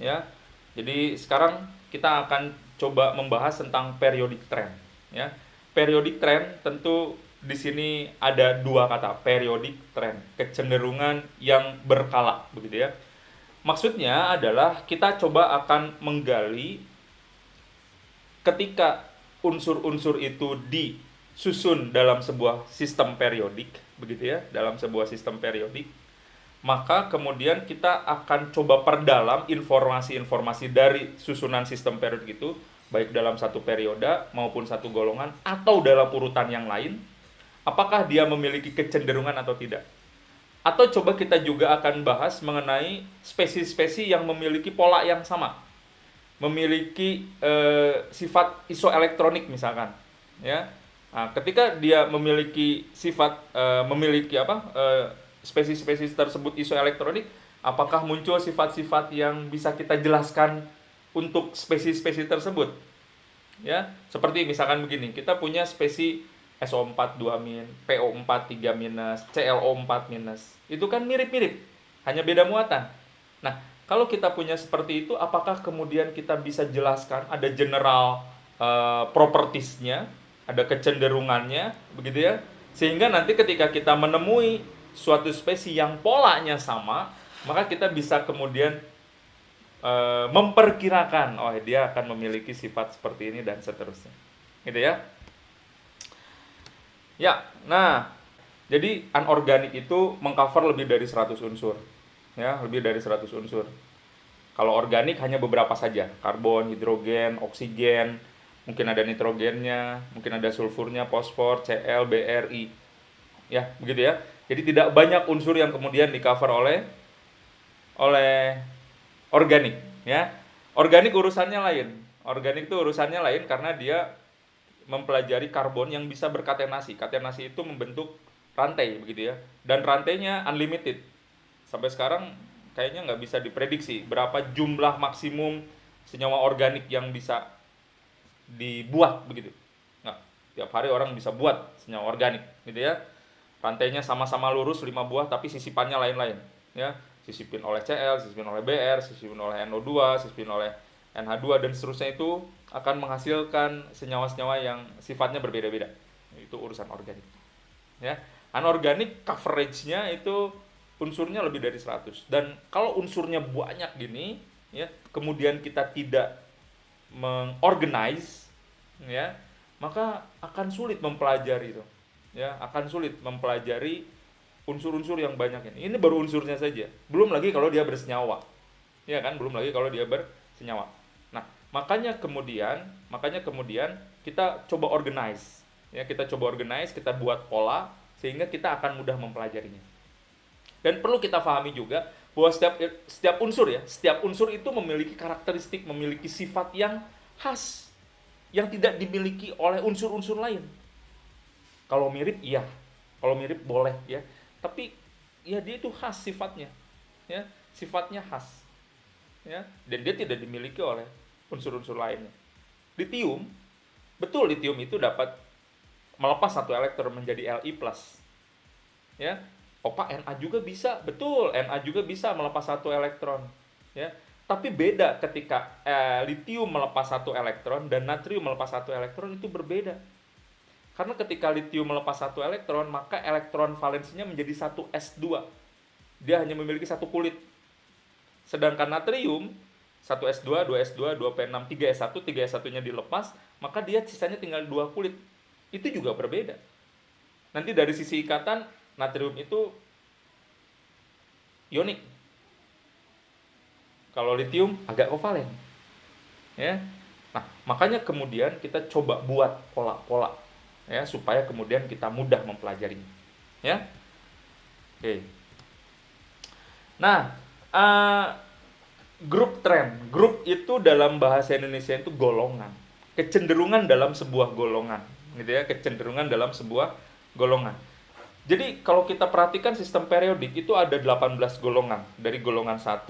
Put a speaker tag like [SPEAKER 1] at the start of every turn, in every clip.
[SPEAKER 1] ya. Jadi sekarang kita akan coba membahas tentang periodic trend, ya. Periodic trend tentu di sini ada dua kata, periodic trend, kecenderungan yang berkala, begitu ya. Maksudnya adalah kita coba akan menggali ketika unsur-unsur itu disusun dalam sebuah sistem periodik, begitu ya, dalam sebuah sistem periodik, maka kemudian kita akan coba perdalam informasi-informasi dari susunan sistem periodik itu, baik dalam satu periode maupun satu golongan atau dalam urutan yang lain, apakah dia memiliki kecenderungan atau tidak. Atau coba kita juga akan bahas mengenai spesies-spesies yang memiliki pola yang sama, memiliki sifat isoelektronik misalkan, ya. Nah, ketika dia memiliki sifat memiliki spesies-spesies tersebut isoelektronik, apakah muncul sifat-sifat yang bisa kita jelaskan untuk spesies-spesies tersebut? Ya, seperti misalkan begini, kita punya spesies SO4 2-, PO4 3-, ClO4-. Itu kan mirip-mirip, hanya beda muatan. Nah, kalau kita punya seperti itu, apakah kemudian kita bisa jelaskan ada general propertiesnya, ada kecenderungannya, begitu ya? Sehingga nanti ketika kita menemui suatu spesies yang polanya sama, maka kita bisa kemudian memperkirakan, oh dia akan memiliki sifat seperti ini dan seterusnya, gitu ya. Ya, nah, jadi anorganik itu mengcover lebih dari 100 unsur. Ya, lebih dari 100 unsur. Kalau organik hanya beberapa saja, karbon, hidrogen, oksigen, mungkin ada nitrogennya, mungkin ada sulfurnya, fosfor, Cl, Br, I. Ya, begitu ya. Jadi tidak banyak unsur yang kemudian di-cover oleh organik, ya. Organik urusannya lain. Organik itu urusannya lain karena dia mempelajari karbon yang bisa berkatenasi. Katenasi itu membentuk rantai, begitu ya. Dan rantainya unlimited. Sampai sekarang kayaknya nggak bisa diprediksi berapa jumlah maksimum senyawa organik yang bisa dibuat, begitu. Nggak, tiap hari orang bisa buat senyawa organik, gitu ya. Rantainya sama-sama lurus 5 buah tapi sisipannya lain-lain, ya. Sisipin oleh Cl, sisipin oleh Br, sisipin oleh NO2, sisipin oleh NH2 dan seterusnya, itu akan menghasilkan senyawa-senyawa yang sifatnya berbeda-beda. Itu urusan organik. Ya. Anorganik coverage-nya itu unsurnya lebih dari 100. Dan kalau unsurnya banyak gini, ya, kemudian kita tidak mengorganize, ya, maka akan sulit mempelajari itu. Ya, akan sulit mempelajari unsur-unsur yang banyak ini. Ini baru unsurnya saja. Belum lagi kalau dia bersenyawa. Ya kan, belum lagi kalau dia bersenyawa. Nah, makanya kemudian kita coba organize. Ya, kita coba organize, kita buat pola sehingga kita akan mudah mempelajarinya. Dan perlu kita pahami juga bahwa setiap unsur, ya, setiap unsur itu memiliki karakteristik, memiliki sifat yang khas yang tidak dimiliki oleh unsur-unsur lain. Kalau mirip, iya. Kalau mirip boleh, ya. Tapi ya dia itu khas sifatnya. Ya, sifatnya khas. Ya, dan dia tidak dimiliki oleh unsur-unsur lainnya. Litium, betul litium itu dapat melepas satu elektron menjadi Li+. Ya. Opa, Na juga bisa, betul, Na juga bisa melepas satu elektron. Ya. Tapi beda ketika litium melepas satu elektron dan natrium melepas satu elektron, itu berbeda. Karena ketika litium melepas satu elektron, maka elektron valensinya menjadi 1s2. Dia hanya memiliki satu kulit. Sedangkan natrium 1s2, 2s2, 2p6, 3s1, 3s1-nya dilepas, maka dia sisanya tinggal 2 kulit. Itu juga berbeda. Nanti dari sisi ikatan, natrium itu ionik. Kalau litium agak kovalen. Ya. Nah, makanya kemudian kita coba buat pola-pola, ya, supaya kemudian kita mudah mempelajarinya, ya. Oke. Nah, grup trend, grup itu dalam bahasa Indonesia itu golongan, kecenderungan dalam sebuah golongan, gitu ya, kecenderungan dalam sebuah golongan. Jadi kalau kita perhatikan sistem periodik itu ada 18 golongan, dari golongan 1,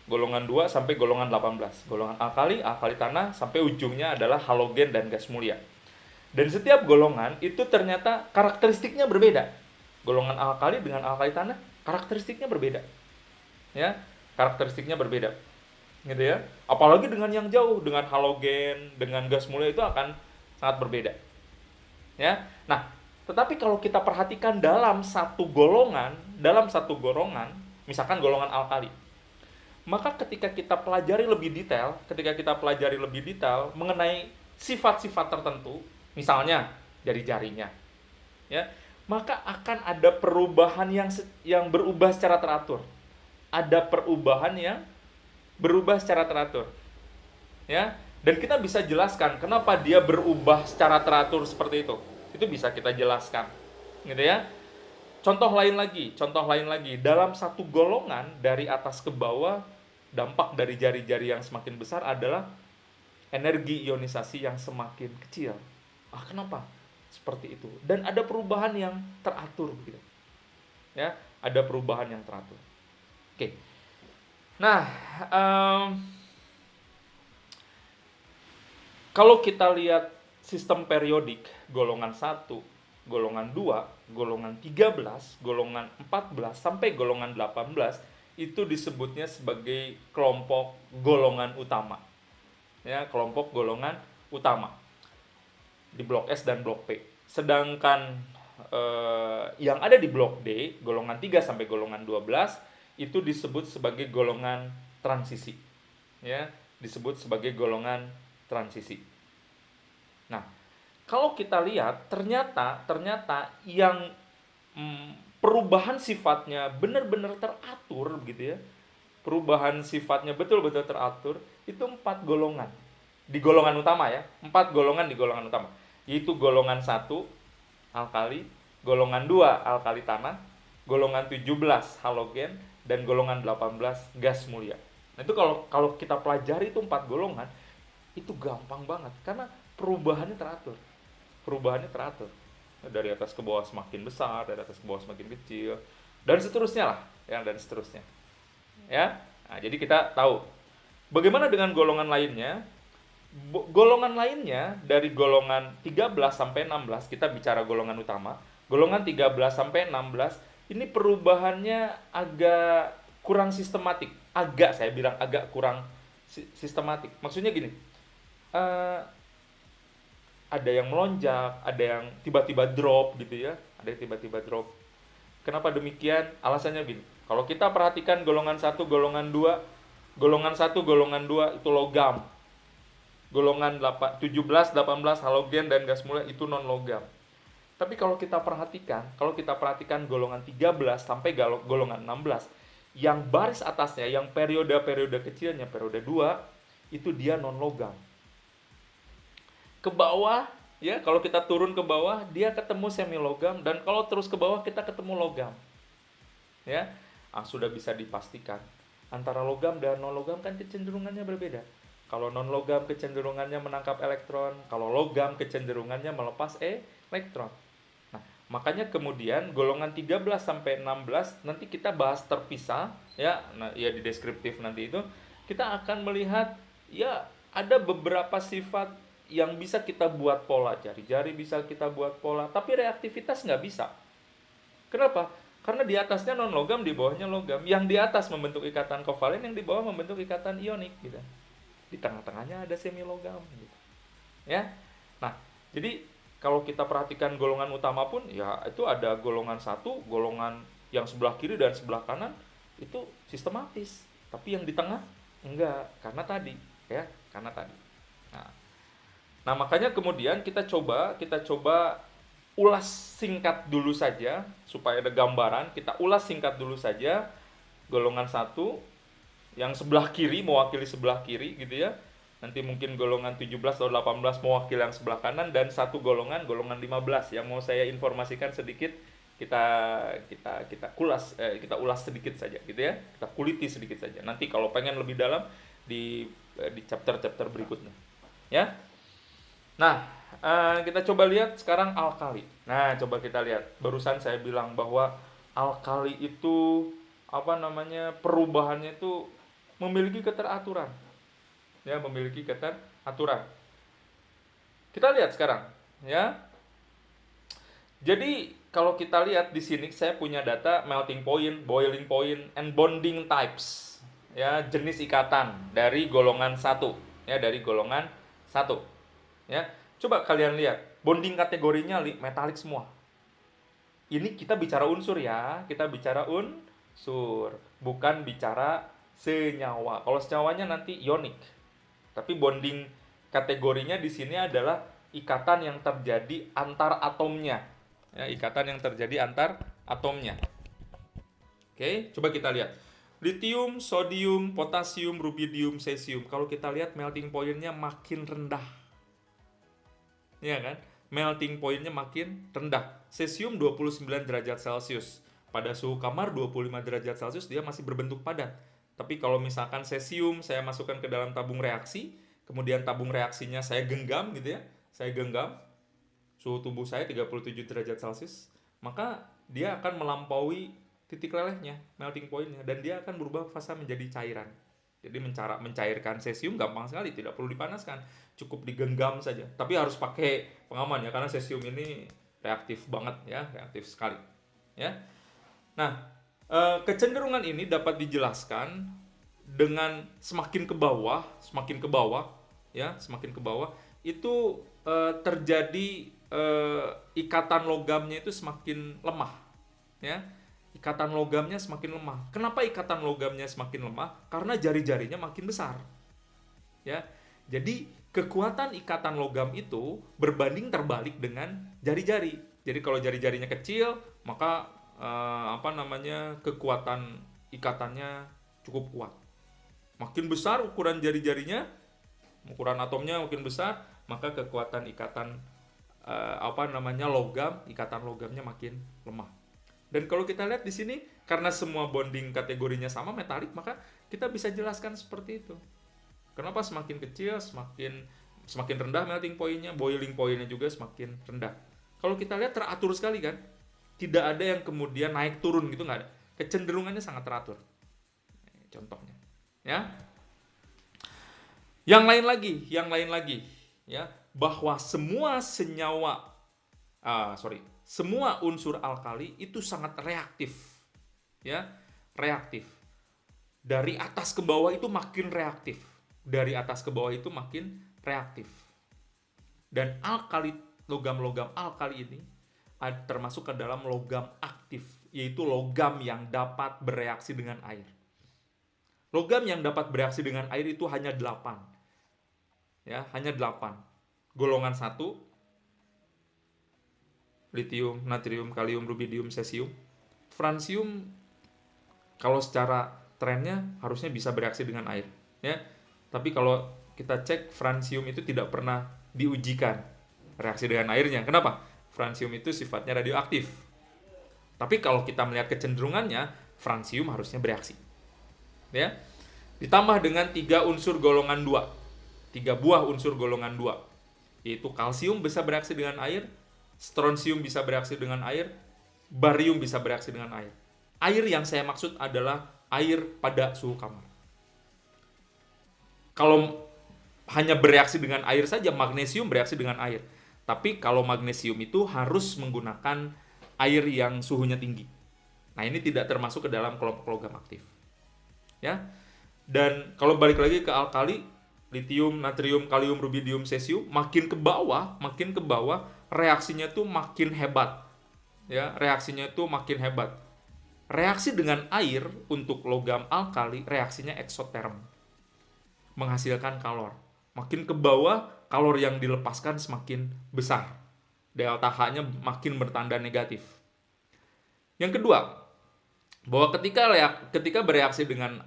[SPEAKER 1] golongan 2 sampai golongan 18. Golongan alkali, alkali tanah, sampai ujungnya adalah halogen dan gas mulia. Dan setiap golongan itu ternyata karakteristiknya berbeda. Golongan alkali dengan alkali tanah karakteristiknya berbeda. Ya, karakteristiknya berbeda. gitu ya. Apalagi dengan yang jauh, dengan halogen, dengan gas mulia itu akan sangat berbeda. Ya. Nah, tetapi kalau kita perhatikan dalam satu golongan, misalkan golongan alkali, maka ketika kita pelajari lebih detail mengenai sifat-sifat tertentu, misalnya dari jarinya, ya, maka akan ada perubahan yang berubah secara teratur. Ada perubahan yang berubah secara teratur. Ya, dan kita bisa jelaskan kenapa dia berubah secara teratur seperti itu. Itu bisa kita jelaskan. Gitu ya. Contoh lain lagi, dalam satu golongan dari atas ke bawah, dampak dari jari-jari yang semakin besar adalah energi ionisasi yang semakin kecil. Kenapa? Seperti itu. Dan ada perubahan yang teratur gitu. Ya, ada perubahan yang teratur. Oke. Nah, kalau kita lihat sistem periodik golongan 1, golongan 2, golongan 13, golongan 14 sampai golongan 18 itu disebutnya sebagai kelompok golongan utama. Ya, kelompok golongan utama di blok S dan blok P. Sedangkan yang ada di blok D, golongan 3 sampai golongan 12 itu disebut sebagai golongan transisi. Ya, disebut sebagai golongan transisi. Nah, kalau kita lihat ternyata yang perubahan sifatnya benar-benar teratur gitu ya. Perubahan sifatnya betul-betul teratur itu 4 golongan. Di golongan utama ya, 4 golongan di golongan utama. Yaitu golongan 1 alkali, golongan 2 alkali tanah, golongan 17 halogen, dan golongan 18 gas mulia. Nah, itu kalau kita pelajari itu 4 golongan, itu gampang banget karena perubahannya teratur. Perubahannya teratur. Dari atas ke bawah semakin besar, dari atas ke bawah semakin kecil, dan seterusnya lah, ya, dan seterusnya. Ya. Nah, jadi kita tahu. Bagaimana dengan golongan lainnya? Golongan lainnya dari golongan 13 sampai 16, kita bicara golongan utama. Golongan 13 sampai 16 ini perubahannya agak kurang sistematik. Saya bilang agak kurang sistematik. Maksudnya gini, ada yang melonjak, ada yang tiba-tiba drop gitu ya, ada yang tiba-tiba drop. Kenapa demikian? Alasannya gini, kalau kita perhatikan golongan 1, golongan 2, golongan 1, golongan 2 itu logam. Golongan 17, 18 halogen dan gas mulia itu non logam. Tapi kalau kita perhatikan golongan 13 sampai golongan 16, yang baris atasnya, yang periode kecilnya, periode 2, itu dia non logam. Ke bawah, ya, kalau kita turun ke bawah, dia ketemu semi logam, dan kalau terus ke bawah kita ketemu logam. Ya, sudah bisa dipastikan antara logam dan non logam kan kecenderungannya berbeda. Kalau non logam kecenderungannya menangkap elektron, kalau logam kecenderungannya melepas elektron. Nah, makanya kemudian golongan 13 sampai 16 nanti kita bahas terpisah ya. Nah, ya di deskriptif nanti itu kita akan melihat ya ada beberapa sifat yang bisa kita buat pola, jari-jari bisa kita buat pola, tapi reaktivitas nggak bisa. Kenapa? Karena di atasnya non logam, di bawahnya logam. Yang di atas membentuk ikatan kovalen, yang di bawah membentuk ikatan ionik gitu. Di tengah-tengahnya ada semi logam gitu. Ya. Nah, jadi kalau kita perhatikan golongan utama pun ya itu ada golongan 1, golongan yang sebelah kiri dan sebelah kanan itu sistematis. Tapi yang di tengah enggak, karena tadi. Nah, makanya kemudian kita coba ulas singkat dulu saja supaya ada gambaran. Kita ulas singkat dulu saja golongan 1 yang sebelah kiri mewakili sebelah kiri gitu ya. Nanti mungkin golongan 17 atau 18 mewakili yang sebelah kanan, dan satu golongan 15 yang mau saya informasikan sedikit, kita ulas sedikit saja gitu ya. Kita kuliti sedikit saja. Nanti kalau pengen lebih dalam di chapter-chapter berikutnya. Ya. Nah, kita coba lihat sekarang alkali. Nah, coba kita lihat. Barusan saya bilang bahwa alkali itu perubahannya itu memiliki keteraturan. Ya, memiliki keteraturan. Kita lihat sekarang, ya. Jadi, kalau kita lihat di sini saya punya data melting point, boiling point, and bonding types. ya jenis ikatan dari golongan satu, ya dari golongan satu, ya. Coba kalian lihat, bonding kategorinya metalik semua. Ini kita bicara unsur ya, kita bicara unsur, bukan bicara senyawa. Kalau senyawanya nanti ionik. Tapi bonding kategorinya di sini adalah ikatan yang terjadi antar atomnya. Ya, ikatan yang terjadi antar atomnya. Oke, coba kita lihat. Litium, sodium, potasium, rubidium, cesium. Kalau kita lihat melting point-nya makin rendah. Ya kan? Melting point-nya makin rendah. Cesium 29 derajat Celcius. Pada suhu kamar 25 derajat Celcius dia masih berbentuk padat. Tapi kalau misalkan cesium saya masukkan ke dalam tabung reaksi, kemudian tabung reaksinya saya genggam gitu ya. Saya genggam, suhu tubuh saya 37 derajat Celcius, maka dia akan melampaui titik lelehnya, melting point-nya, dan dia akan berubah fasa menjadi cairan. Jadi mencairkan cesium gampang sekali, tidak perlu dipanaskan, cukup digenggam saja. Tapi harus pakai pengaman ya, karena cesium ini reaktif banget ya, reaktif sekali. Ya. Nah, kecenderungan ini dapat dijelaskan dengan semakin ke bawah, ya, semakin ke bawah itu terjadi ikatan logamnya itu semakin lemah, ya. Ikatan logamnya semakin lemah. Kenapa ikatan logamnya semakin lemah? Karena jari-jarinya makin besar. Ya. Jadi kekuatan ikatan logam itu berbanding terbalik dengan jari-jari. Jadi kalau jari-jarinya kecil, maka kekuatan ikatannya cukup kuat. Makin besar ukuran jari-jarinya, ukuran atomnya makin besar, maka kekuatan ikatan ikatan logamnya makin lemah. Dan kalau kita lihat di sini, karena semua bonding kategorinya sama, metalik, maka kita bisa jelaskan seperti itu. Kenapa semakin kecil, semakin rendah melting point-nya, boiling point-nya juga semakin rendah. Kalau kita lihat teratur sekali kan, tidak ada yang kemudian naik turun gitu, nggak ada. Kecenderungannya sangat teratur. Contohnya, ya. Yang lain lagi, ya, bahwa semua semua unsur alkali itu sangat reaktif, ya, reaktif. Dari atas ke bawah itu makin reaktif, Dan logam-logam alkali ini termasuk ke dalam logam aktif, yaitu logam yang dapat bereaksi dengan air. Logam yang dapat bereaksi dengan air itu hanya 8. Ya, hanya 8. Golongan 1, litium, natrium, kalium, rubidium, cesium. Francium kalau secara trennya harusnya bisa bereaksi dengan air, ya. Tapi kalau kita cek, francium itu tidak pernah diujikan reaksi dengan airnya. Kenapa? Francium itu sifatnya radioaktif. Tapi kalau kita melihat kecenderungannya, francium harusnya bereaksi. Ya. Ditambah dengan 3 unsur golongan 2. 3 buah unsur golongan 2. Yaitu kalsium bisa bereaksi dengan air, strontium bisa bereaksi dengan air, barium bisa bereaksi dengan air. Air yang saya maksud adalah air pada suhu kamar. Kalau hanya bereaksi dengan air saja, magnesium bereaksi dengan air. Tapi kalau magnesium itu harus menggunakan air yang suhunya tinggi. Nah, ini tidak termasuk ke dalam kelompok logam aktif. Ya. Dan kalau balik lagi ke alkali, litium, natrium, kalium, rubidium, cesium, makin ke bawah, reaksinya tuh makin hebat. Ya, reaksinya tuh makin hebat. Reaksi dengan air untuk logam alkali, reaksinya eksoterm. Menghasilkan kalor. Makin ke bawah, kalor yang dilepaskan semakin besar. Delta H-nya makin bertanda negatif. Yang kedua, bahwa ketika bereaksi dengan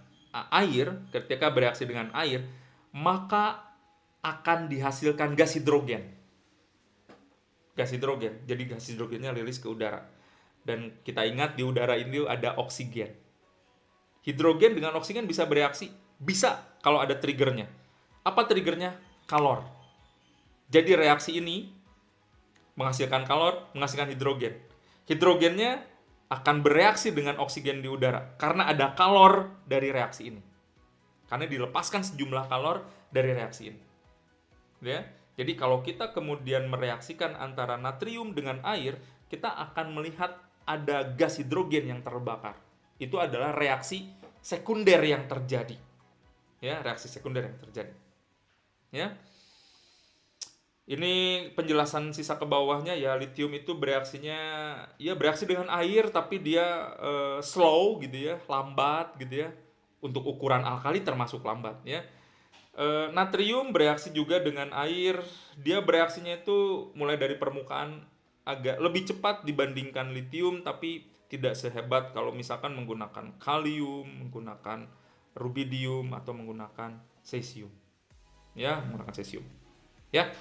[SPEAKER 1] air, maka akan dihasilkan gas hidrogen. Jadi gas hidrogennya rilis ke udara. Dan kita ingat di udara ini ada oksigen. Hidrogen dengan oksigen bisa bereaksi? Bisa kalau ada triggernya. Apa triggernya? Kalor. Jadi reaksi ini menghasilkan kalor, menghasilkan hidrogen. Hidrogennya akan bereaksi dengan oksigen di udara karena ada kalor dari reaksi ini. Karena dilepaskan sejumlah kalor dari reaksi ini. Ya. Jadi kalau kita kemudian mereaksikan antara natrium dengan air, kita akan melihat ada gas hidrogen yang terbakar. Itu adalah reaksi sekunder yang terjadi. Ya, reaksi sekunder yang terjadi. Ya. Ini penjelasan sisa ke bawahnya ya, litium itu bereaksinya ya bereaksi dengan air tapi dia slow gitu ya, lambat gitu ya. Untuk ukuran alkali termasuk lambat ya. Natrium bereaksi juga dengan air, dia bereaksinya itu mulai dari permukaan agak lebih cepat dibandingkan litium tapi tidak sehebat kalau misalkan menggunakan kalium, menggunakan rubidium atau menggunakan cesium. Ya, menggunakan cesium. Ya.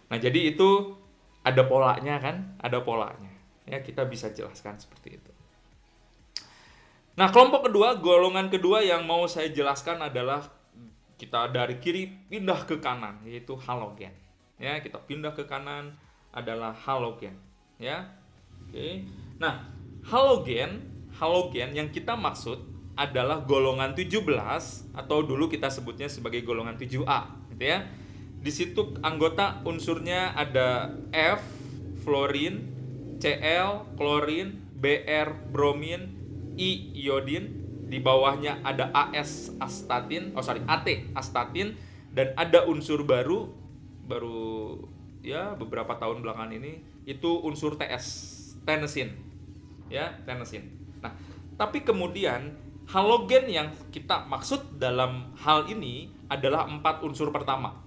[SPEAKER 1] Nah, jadi itu ada polanya kan? Ada polanya. Ya, kita bisa jelaskan seperti itu. Nah, kelompok kedua, golongan kedua yang mau saya jelaskan adalah kita dari kiri pindah ke kanan, yaitu halogen. Ya, kita pindah ke kanan adalah halogen. Ya. Oke. Nah, halogen yang kita maksud adalah golongan 17 atau dulu kita sebutnya sebagai golongan 7A, gitu ya. Di situ anggota unsurnya ada F, fluorin, Cl, klorin, Br, bromin, I, iodin. Di bawahnya ada AS, astatin, AT, astatin. Dan ada unsur baru ya beberapa tahun belakangan ini, itu unsur TS, tenosin. Ya, tenosin. Nah, tapi kemudian halogen yang kita maksud dalam hal ini adalah 4 unsur pertama.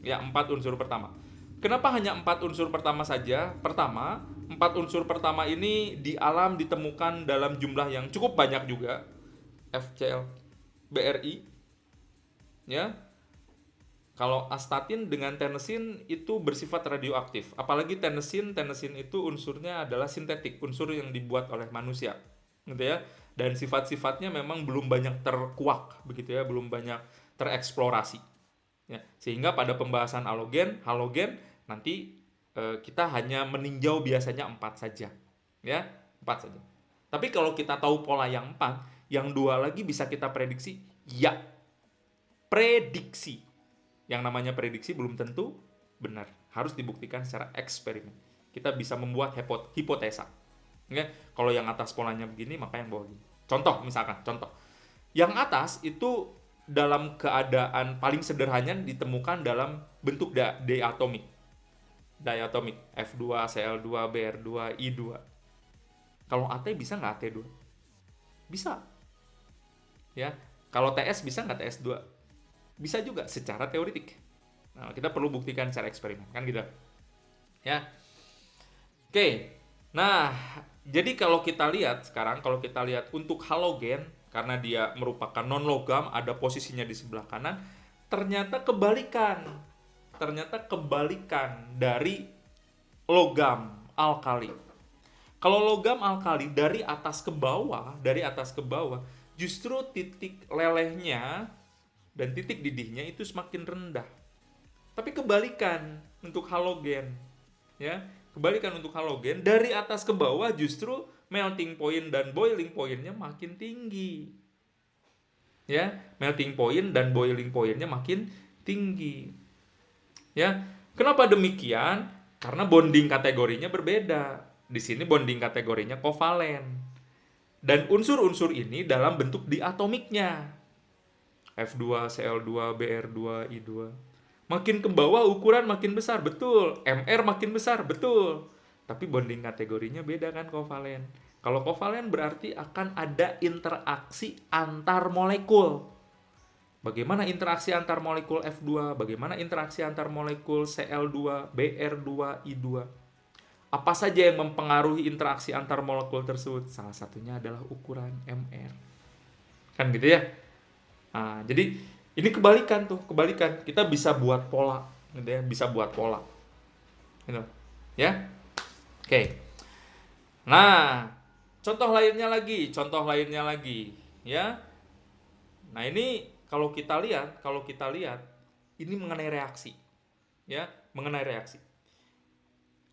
[SPEAKER 1] Ya, 4 unsur pertama. Kenapa hanya 4 unsur pertama saja? Pertama, 4 unsur pertama ini di alam ditemukan dalam jumlah yang cukup banyak juga. FCl, BRI. Ya. Kalau astatin dengan tenosin itu bersifat radioaktif. Apalagi tenosin itu unsurnya adalah sintetik, unsur yang dibuat oleh manusia. Gitu ya. Dan sifat-sifatnya memang belum banyak terkuak begitu ya, belum banyak tereksplorasi. Ya, sehingga pada pembahasan halogen nanti kita hanya meninjau biasanya 4 saja. Ya, 4 saja. Tapi kalau kita tahu pola yang 4, yang 2 lagi bisa kita prediksi? Ya. Prediksi. Yang namanya prediksi belum tentu benar. Harus dibuktikan secara eksperimen. Kita bisa membuat hipotesa. Ya, kalau yang atas polanya begini, maka yang bawah begini. Contoh misalkan, yang atas itu dalam keadaan paling sederhana ditemukan dalam bentuk diatomik. Diatomik F2, Cl2, Br2, I2. Kalau AT bisa nggak AT2? Bisa. Ya. Kalau TS bisa nggak TS2? Bisa juga secara teoretik. Nah, kita perlu buktikan secara eksperimen, kan gitu. Ya. Oke. Nah, jadi kalau kita lihat sekarang, untuk halogen, karena dia merupakan non-logam, ada posisinya di sebelah kanan, ternyata kebalikan dari logam alkali. Kalau logam alkali dari atas ke bawah, justru titik lelehnya dan titik didihnya itu semakin rendah. Tapi kebalikan untuk halogen, ya. Kebalikan untuk halogen, dari atas ke bawah justru melting point dan boiling point-nya makin tinggi. Ya, melting point dan boiling point-nya makin tinggi. Ya, kenapa demikian? Karena bonding kategorinya berbeda. Di sini bonding kategorinya kovalen. Dan unsur-unsur ini dalam bentuk diatomiknya. F2, Cl2, Br2, I2. Makin ke bawah ukuran makin besar, betul. Mr makin besar, betul. Tapi bonding kategorinya beda kan kovalen. Kalau kovalen berarti akan ada interaksi antar molekul. Bagaimana interaksi antar molekul F2? Bagaimana interaksi antar molekul Cl2, Br2, I2? Apa saja yang mempengaruhi interaksi antar molekul tersebut? Salah satunya adalah ukuran Mr. Kan gitu ya? Nah, jadi ini kebalikan. Kita bisa buat pola, gitu ya, gitu. Ya. Oke. Nah, contoh lainnya lagi, ya. Nah, ini kalau kita lihat ini mengenai reaksi. Ya, mengenai reaksi.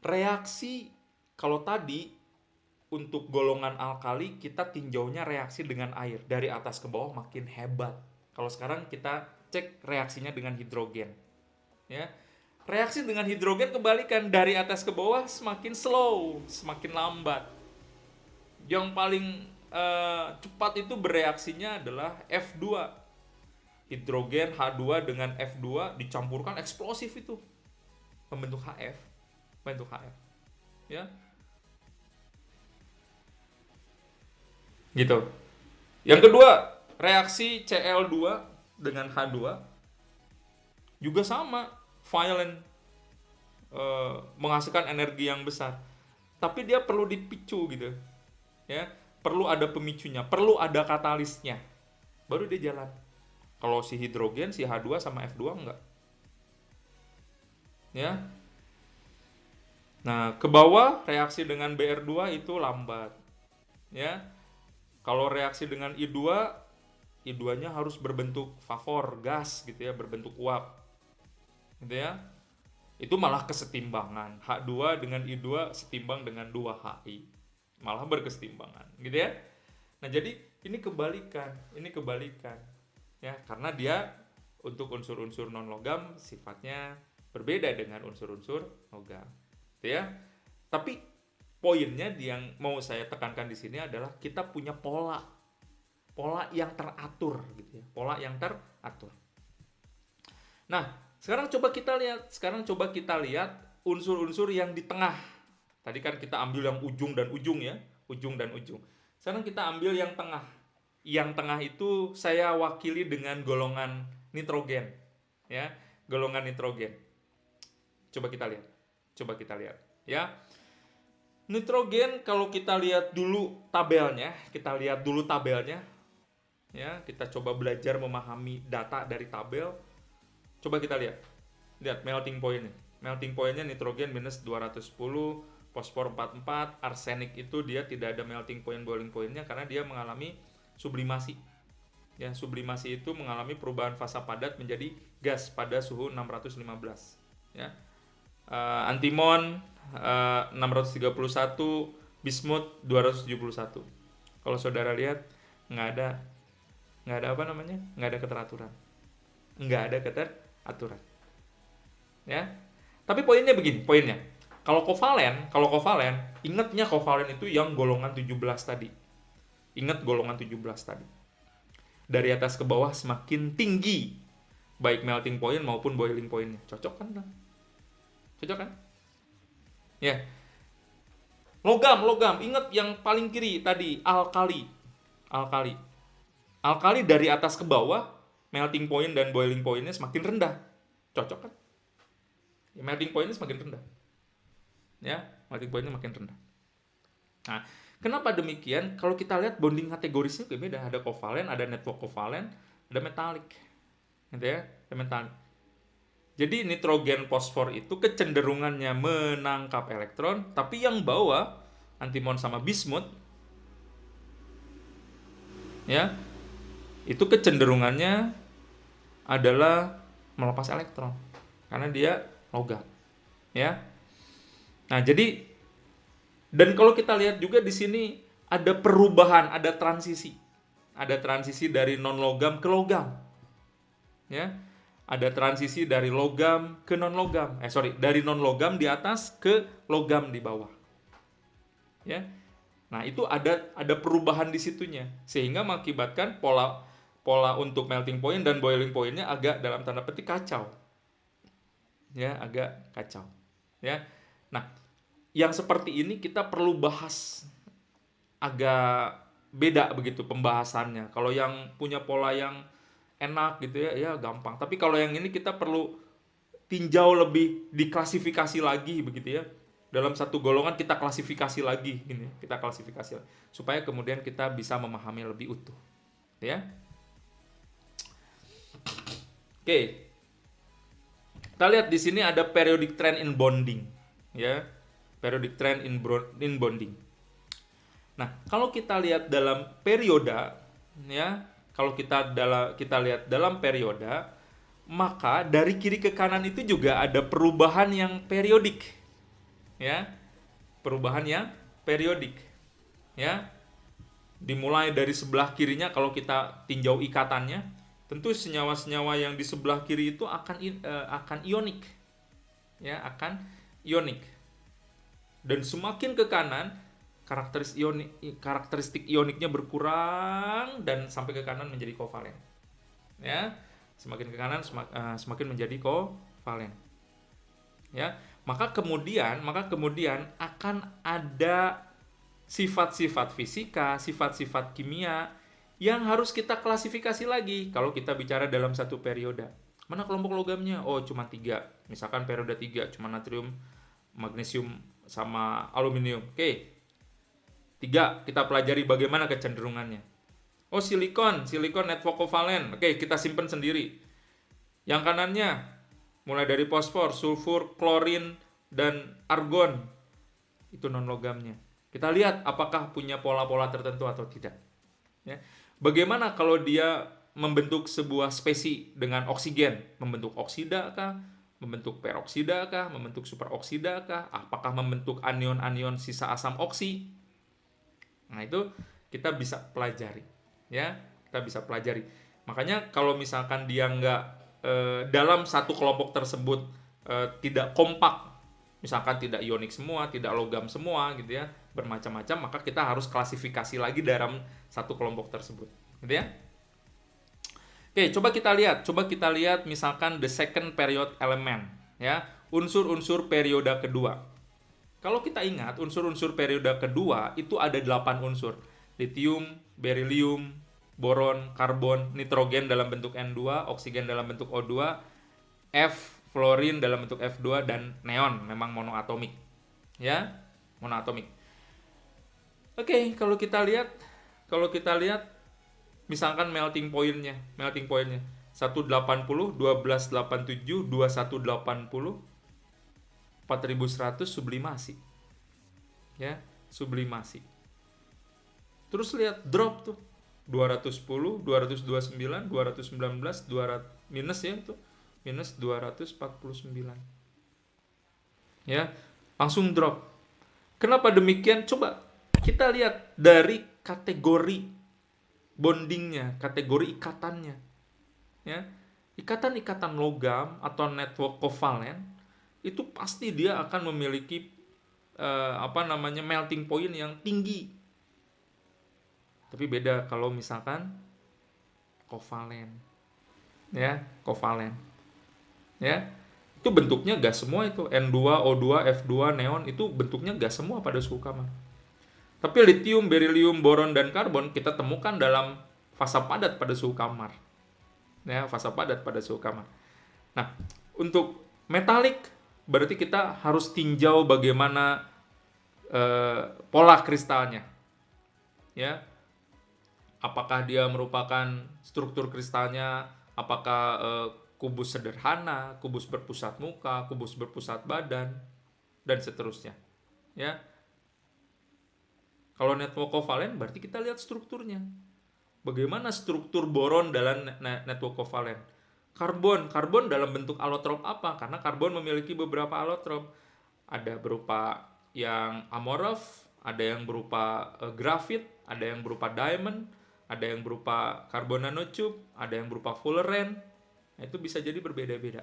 [SPEAKER 1] Reaksi kalau tadi untuk golongan alkali kita tinjaunya reaksi dengan air, dari atas ke bawah makin hebat. Kalau sekarang kita cek reaksinya dengan hidrogen. Ya. Reaksi dengan hidrogen kebalikan, dari atas ke bawah semakin slow, semakin lambat. Yang paling cepat itu bereaksinya adalah F2. Hidrogen H2 dengan F2 dicampurkan eksplosif itu membentuk HF. Ya. Gitu. Yang kedua, reaksi Cl2 dengan H2 juga sama, violent, menghasilkan energi yang besar. Tapi dia perlu dipicu gitu. Ya, perlu ada pemicunya, perlu ada katalisnya. Baru dia jalan. Kalau si hidrogen, si H2 sama F2 enggak. Ya. Nah, ke bawah reaksi dengan Br2 itu lambat. Ya. Kalau reaksi dengan I2, I2-nya harus berbentuk vapor, gas gitu ya, berbentuk uap. Gitu ya. Itu malah kesetimbangan. H2 dengan I2 setimbang dengan 2HI. Malah berkesetimbangan, gitu ya. Nah, jadi ini kebalikan. Ya, karena dia untuk unsur-unsur non logam sifatnya berbeda dengan unsur-unsur logam, gitu ya. Tapi poinnya yang mau saya tekankan di sini adalah kita punya pola yang teratur, gitu ya. Pola yang teratur. Nah, sekarang coba kita lihat unsur-unsur yang di tengah. Tadi kan kita ambil yang ujung dan ujung ya, ujung dan ujung. Sekarang kita ambil yang tengah. Yang tengah itu saya wakili dengan golongan nitrogen, ya, golongan nitrogen. Coba kita lihat, ya. Nitrogen kalau kita lihat dulu tabelnya, ya, kita coba belajar memahami data dari tabel. Coba kita lihat melting point-nya. Melting point-nya nitrogen minus 210, fosfor 44, arsenik itu dia tidak ada melting point, boiling point-nya karena dia mengalami sublimasi. Ya, sublimasi itu mengalami perubahan fasa padat menjadi gas pada suhu 615. Ya. Antimon 631, bismut 271. Kalau saudara lihat nggak ada keteraturan. Ya. Tapi poinnya begini, Kalau kovalen, ingatnya kovalen itu yang golongan 17 tadi. Ingat golongan 17 tadi. Dari atas ke bawah semakin tinggi baik melting point maupun boiling point-nya. Cocok kan? Ya. Logam, ingat yang paling kiri tadi, alkali. Alkali dari atas ke bawah melting point dan boiling point-nya semakin rendah. Cocok kan? Ya, melting point-nya semakin rendah. Ya, melting point-nya makin rendah. Nah, kenapa demikian? Kalau kita lihat bonding kategorisnya beda. Ada kovalen, ada network kovalen, ada metalik. Gitu ya, ada metalik. Jadi nitrogen fosfor itu kecenderungannya menangkap elektron, tapi yang bawah antimon sama bismut ya, itu kecenderungannya adalah melepas elektron karena dia logam. Ya. Nah, jadi dan kalau kita lihat juga di sini ada perubahan, ada transisi. Ada transisi dari non logam ke logam. Ya. Ada transisi dari logam ke non logam. Dari non logam di atas ke logam di bawah. Ya. Nah, itu ada perubahan di situnya sehingga mengakibatkan pola untuk melting point dan boiling point-nya agak dalam tanda petik kacau. Ya, agak kacau. Ya. Nah, yang seperti ini kita perlu bahas agak beda begitu pembahasannya. Kalau yang punya pola yang enak gitu ya gampang. Tapi kalau yang ini kita perlu tinjau lebih, diklasifikasi lagi begitu ya. Dalam satu golongan kita klasifikasi lagi gini, supaya kemudian kita bisa memahami lebih utuh. Ya. Oke. Kita lihat di sini ada periodic trend in bonding, ya. Periodic trend in bonding. Nah, kalau kita lihat dalam perioda, ya, kalau kita lihat dalam perioda, maka dari kiri ke kanan itu juga ada perubahan yang periodik, ya, perubahan yang periodik, ya. Dimulai dari sebelah kirinya kalau kita tinjau ikatannya, tentu senyawa-senyawa yang di sebelah kiri itu akan ionik, ya, akan ionik. Dan semakin ke kanan karakteristik ioniknya berkurang dan sampai ke kanan menjadi kovalen. Ya, semakin ke kanan semakin menjadi kovalen. Ya, maka kemudian akan ada sifat-sifat fisika, sifat-sifat kimia yang harus kita klasifikasi lagi kalau kita bicara dalam satu periode. Mana kelompok logamnya? Oh, cuma 3. Misalkan periode 3 cuma natrium, magnesium sama aluminium. Oke. 3 kita pelajari bagaimana kecenderungannya. Oh, silikon network kovalen. Oke, kita simpan sendiri. Yang kanannya mulai dari fosfor, sulfur, klorin dan argon. Itu non logamnya. Kita lihat apakah punya pola-pola tertentu atau tidak. Ya. Bagaimana kalau dia membentuk sebuah spesi dengan oksigen, membentuk oksida kah, membentuk peroksida kah, membentuk superoksida kah, apakah membentuk anion-anion sisa asam oksi. Nah, itu kita bisa pelajari, ya, kita bisa pelajari. Makanya kalau misalkan dia nggak dalam satu kelompok tersebut tidak kompak, misalkan tidak ionik semua, tidak logam semua, gitu ya, bermacam-macam, maka kita harus klasifikasi lagi dalam satu kelompok tersebut, gitu ya. Oke, coba kita lihat misalkan the second period element, ya, unsur-unsur periode kedua. Kalau kita ingat, unsur-unsur periode kedua itu ada 8 unsur. Lithium, beryllium, boron, karbon, nitrogen dalam bentuk N2, oksigen dalam bentuk O2, F, fluorin dalam bentuk F2, dan neon memang monoatomik. Ya, monoatomik. Oke, kalau kita lihat misalkan melting point-nya 180, 1287, 2180, 4100 sublimasi. Ya, sublimasi. Terus lihat drop tuh. 210, 229, 219, 200 minus ya itu. Minus 249. Ya, langsung drop. Kenapa demikian? Coba kita lihat dari kategori bondingnya, kategori ikatannya. Ya. Ikatan-ikatan logam atau network kovalen itu pasti dia akan memiliki melting point yang tinggi. Tapi beda kalau misalkan kovalen. Ya, kovalen. Ya. Itu bentuknya gas semua itu. N2, O2, F2, neon itu bentuknya gas semua pada suhu kamar. Tapi lithium, beryllium, boron, dan karbon kita temukan dalam fasa padat pada suhu kamar. Ya, fasa padat pada suhu kamar. Nah, untuk metalik berarti kita harus tinjau bagaimana pola kristalnya. Ya. Apakah dia merupakan struktur kristalnya, apakah kubus sederhana, kubus berpusat muka, kubus berpusat badan, dan seterusnya. Ya. Kalau network kovalen berarti kita lihat strukturnya. Bagaimana struktur boron dalam network kovalen? Karbon dalam bentuk alotrop apa? Karena karbon memiliki beberapa alotrop. Ada berupa yang amorf, ada yang berupa grafit, ada yang berupa diamond, ada yang berupa karbon nanotube, ada yang berupa fullerene. Nah, itu bisa jadi berbeda-beda.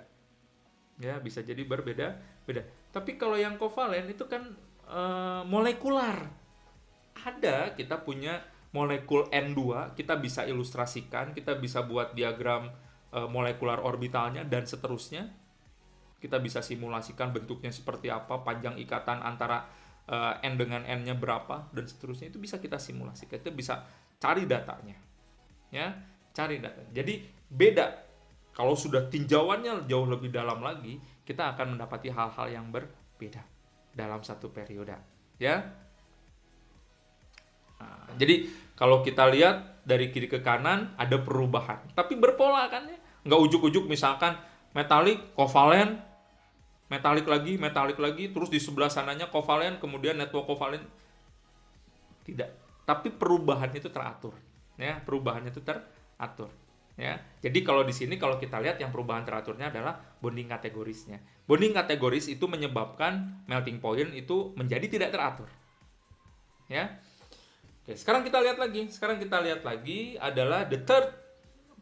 [SPEAKER 1] Ya, bisa jadi berbeda-beda. Tapi kalau yang kovalen itu kan molekular. Ada, kita punya molekul N2, kita bisa ilustrasikan, kita bisa buat diagram molekular orbitalnya dan seterusnya. Kita bisa simulasikan bentuknya seperti apa, panjang ikatan antara N dengan N-nya berapa dan seterusnya. Itu bisa kita simulasikan, kita bisa cari datanya. Ya, cari data. Jadi beda. Kalau sudah tinjauannya jauh lebih dalam lagi, kita akan mendapati hal-hal yang berbeda dalam satu periode. Ya. Nah, jadi kalau kita lihat dari kiri ke kanan ada perubahan, tapi berpola kan ya, nggak ujuk-ujuk misalkan metalik, kovalen, metalik lagi, terus di sebelah sananya kovalen, kemudian network kovalen, tidak. Tapi perubahannya itu teratur, ya, perubahannya itu teratur, ya. Jadi kalau di sini kalau kita lihat yang perubahan teraturnya adalah bonding kategorisnya. Bonding kategoris itu menyebabkan melting point itu menjadi tidak teratur, ya. Oke, sekarang kita lihat lagi adalah the third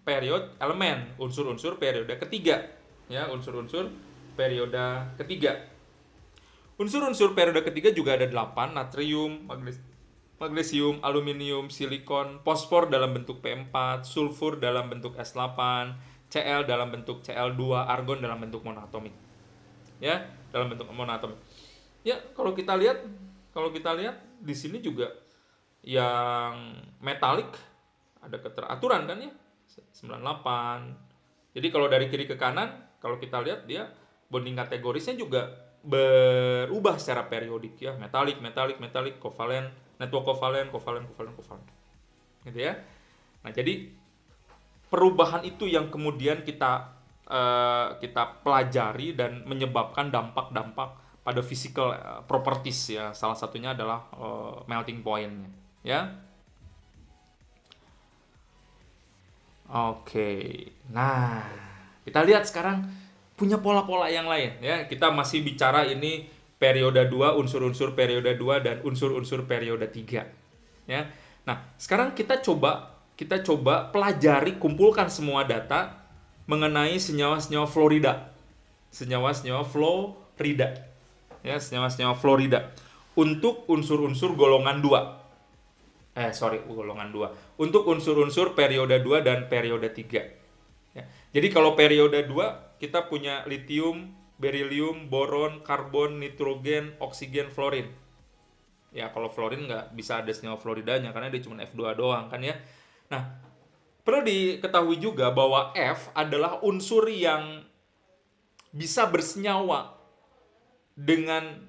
[SPEAKER 1] period element, unsur-unsur periode ketiga. Ya, unsur-unsur periode ketiga. Unsur-unsur periode ketiga juga ada 8, natrium, magnesium, aluminium, silikon, fosfor dalam bentuk P4, sulfur dalam bentuk S8, Cl dalam bentuk Cl2, argon dalam bentuk monoatomik. Ya, dalam bentuk monoatomik. Ya, kalau kita lihat di sini juga yang metalik ada keteraturan kan ya, 98. Jadi kalau dari kiri ke kanan, kalau kita lihat dia bonding kategorisnya juga berubah secara periodik ya, metalik, kovalen, network kovalen. Gitu ya. Nah, jadi perubahan itu yang kemudian kita pelajari dan menyebabkan dampak-dampak pada physical properties ya. Salah satunya adalah melting point-nya ya. Oke. Nah, kita lihat sekarang punya pola-pola yang lain ya. Kita masih bicara ini periode 2, unsur-unsur periode 2 dan unsur-unsur periode 3 ya. Nah, sekarang kita coba pelajari, kumpulkan semua data mengenai senyawa-senyawa Florida. Senyawa-senyawa Florida. Ya, senyawa-senyawa Florida untuk unsur-unsur golongan 2. Golongan 2. Untuk unsur-unsur periode 2 dan periode 3. Ya. Jadi kalau periode 2 kita punya litium, berilium, boron, karbon, nitrogen, oksigen, fluorin. Ya, kalau fluorin nggak bisa ada senyawa Floridanya karena dia cuma F2 doang kan ya. Nah, perlu diketahui juga bahwa F adalah unsur yang bisa bersenyawa dengan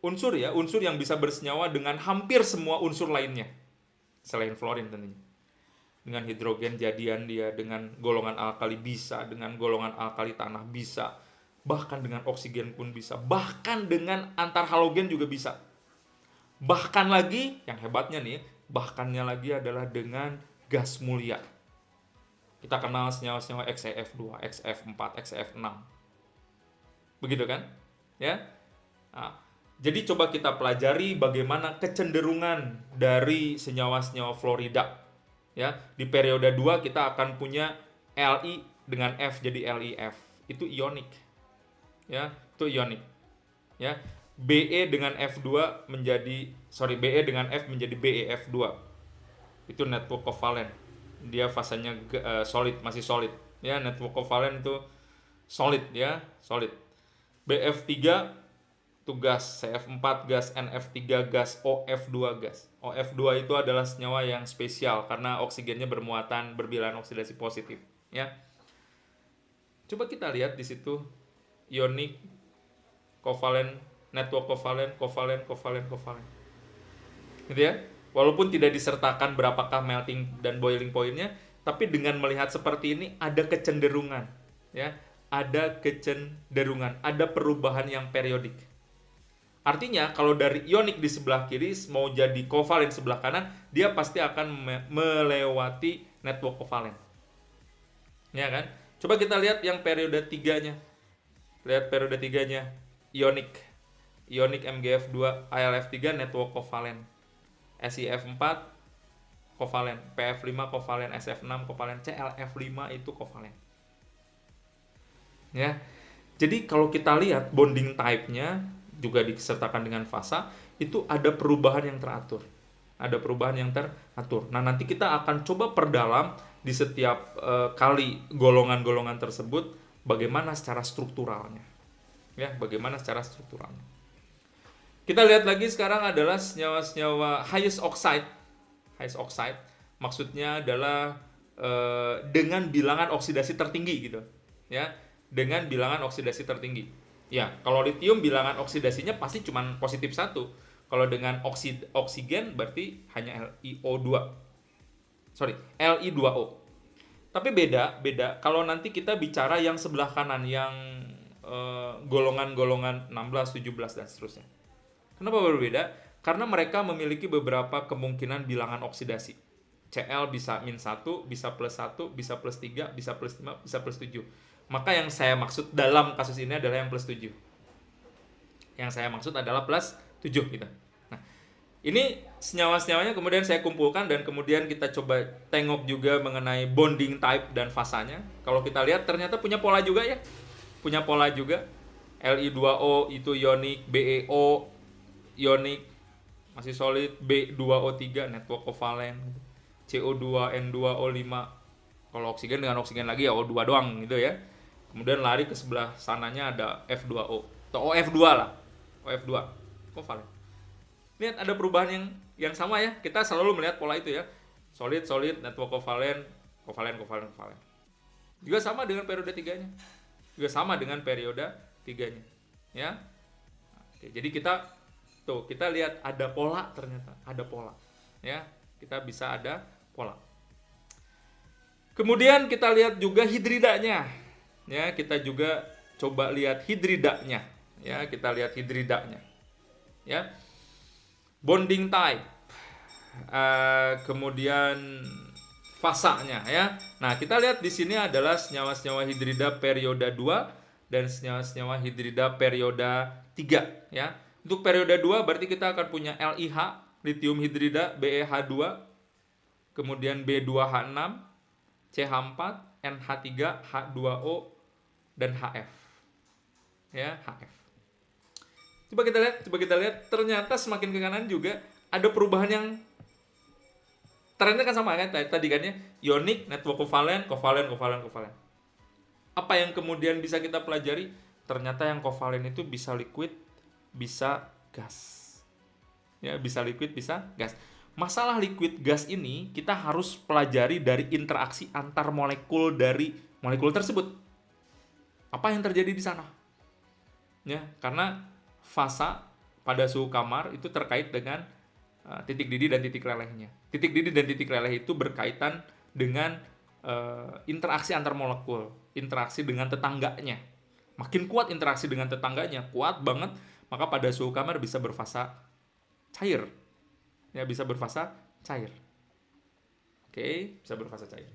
[SPEAKER 1] unsur yang bisa bersenyawa dengan hampir semua unsur lainnya selain fluorin tentunya. Dengan hidrogen jadian dia, dengan golongan alkali bisa, dengan golongan alkali tanah bisa, bahkan dengan oksigen pun bisa, bahkan dengan antar halogen juga bisa. Bahkan lagi, yang hebatnya nih, bahkannya lagi adalah dengan gas mulia. Kita kenal senyawa-senyawa XeF2, XF4, XF6. Begitu kan? Ya. Nah, jadi coba kita pelajari bagaimana kecenderungan dari senyawa-senyawa Florida. Ya, di periode 2 kita akan punya Li dengan F jadi LiF. Itu ionik. Ya, itu ionik. Ya. Be dengan F2 menjadi Be dengan F menjadi BeF2. Itu network kovalen. Dia fasanya solid, masih solid. Ya, network kovalen itu solid ya, solid. BF3 itu gas, CF4 gas, NF3 gas, OF2 gas. OF2 itu adalah senyawa yang spesial karena oksigennya berbilangan oksidasi positif, ya. Coba kita lihat di situ ionik, kovalen, network kovalen. Gitu ya. Walaupun tidak disertakan berapakah melting dan boiling point-nya, tapi dengan melihat seperti ini ada kecenderungan, ya. Ada kecenderungan, ada perubahan yang periodik. Artinya kalau dari ionik di sebelah kiri mau jadi kovalen sebelah kanan, dia pasti akan melewati network kovalen. Ya kan? Coba kita lihat yang periode 3-nya. Lihat periode 3-nya. Ionik MgF2, AlF3 network kovalen. SiF4 kovalen, PF5 kovalen, SF6 kovalen, ClF5 itu kovalen. Ya. Jadi kalau kita lihat bonding type-nya juga disertakan dengan fasa, itu ada perubahan yang teratur. Ada perubahan yang teratur. Nah, nanti kita akan coba perdalam di setiap kali golongan-golongan tersebut bagaimana secara strukturalnya. Ya, bagaimana secara strukturalnya. Kita lihat lagi sekarang adalah senyawa-senyawa highest oxide. Highest oxide maksudnya adalah dengan bilangan oksidasi tertinggi gitu. Ya, dengan bilangan oksidasi tertinggi. Ya, kalau litium bilangan oksidasinya pasti cuma positif 1. Kalau dengan oksigen berarti hanya Li2O. Tapi beda kalau nanti kita bicara yang sebelah kanan, yang golongan-golongan 16, 17 dan seterusnya. Kenapa berbeda? Karena mereka memiliki beberapa kemungkinan bilangan oksidasi. Cl bisa -1, bisa +1, bisa +3, bisa +5, bisa +7. Maka yang saya maksud dalam kasus ini adalah yang +7. Yang saya maksud adalah +7 gitu. Nah, ini senyawa-senyawanya kemudian saya kumpulkan dan kemudian kita coba tengok juga mengenai bonding type dan fasanya. Kalau kita lihat ternyata punya pola juga ya. Punya pola juga. Li2O itu ionik, BeO ionik, masih solid. B2O3 network kovalen, CO2N2O5. Kalau oksigen dengan oksigen lagi ya O2 doang gitu ya. Kemudian lari ke sebelah sananya ada F2O atau OF2 lah, OF2 kovalen. Lihat ada perubahan yang sama ya. Kita selalu melihat pola itu ya. Solid, solid, network kovalen, kovalen, kovalen, kovalen. Juga sama dengan periode 3-nya. Juga sama dengan periode 3-nya. Ya. Oke, jadi kita lihat ada pola, ternyata ada pola. Ya, kita bisa ada pola. Kemudian kita lihat juga hidridanya. Ya, kita juga coba lihat hidridanya. Ya, kita lihat hidridanya. Ya. Bonding type. Kemudian fasanya ya. Nah, kita lihat di sini adalah senyawa-senyawa hidrida periode 2 dan senyawa-senyawa hidrida periode 3 ya. Untuk periode 2 berarti kita akan punya LiH, lithium hidrida, BeH2, kemudian B2H6, CH4, NH3, H2O dan HF. Ya, HF. Coba kita lihat ternyata semakin ke kanan juga ada perubahan yang trennya kan sama kan tadi kan ya, ionik, network kovalen, kovalen, kovalen, kovalen. Apa yang kemudian bisa kita pelajari? Ternyata yang kovalen itu bisa liquid, bisa gas. Ya, bisa liquid, bisa gas. Masalah liquid gas ini kita harus pelajari dari interaksi antar molekul dari molekul tersebut. Apa yang terjadi di sana? Ya, karena fasa pada suhu kamar itu terkait dengan titik didih dan titik lelehnya. Titik didih dan titik leleh itu berkaitan dengan interaksi antar molekul, interaksi dengan tetangganya. Makin kuat interaksi dengan tetangganya, kuat banget, maka pada suhu kamar bisa berfasa cair. Ya, bisa berfasa cair. Oke, bisa berfasa cair.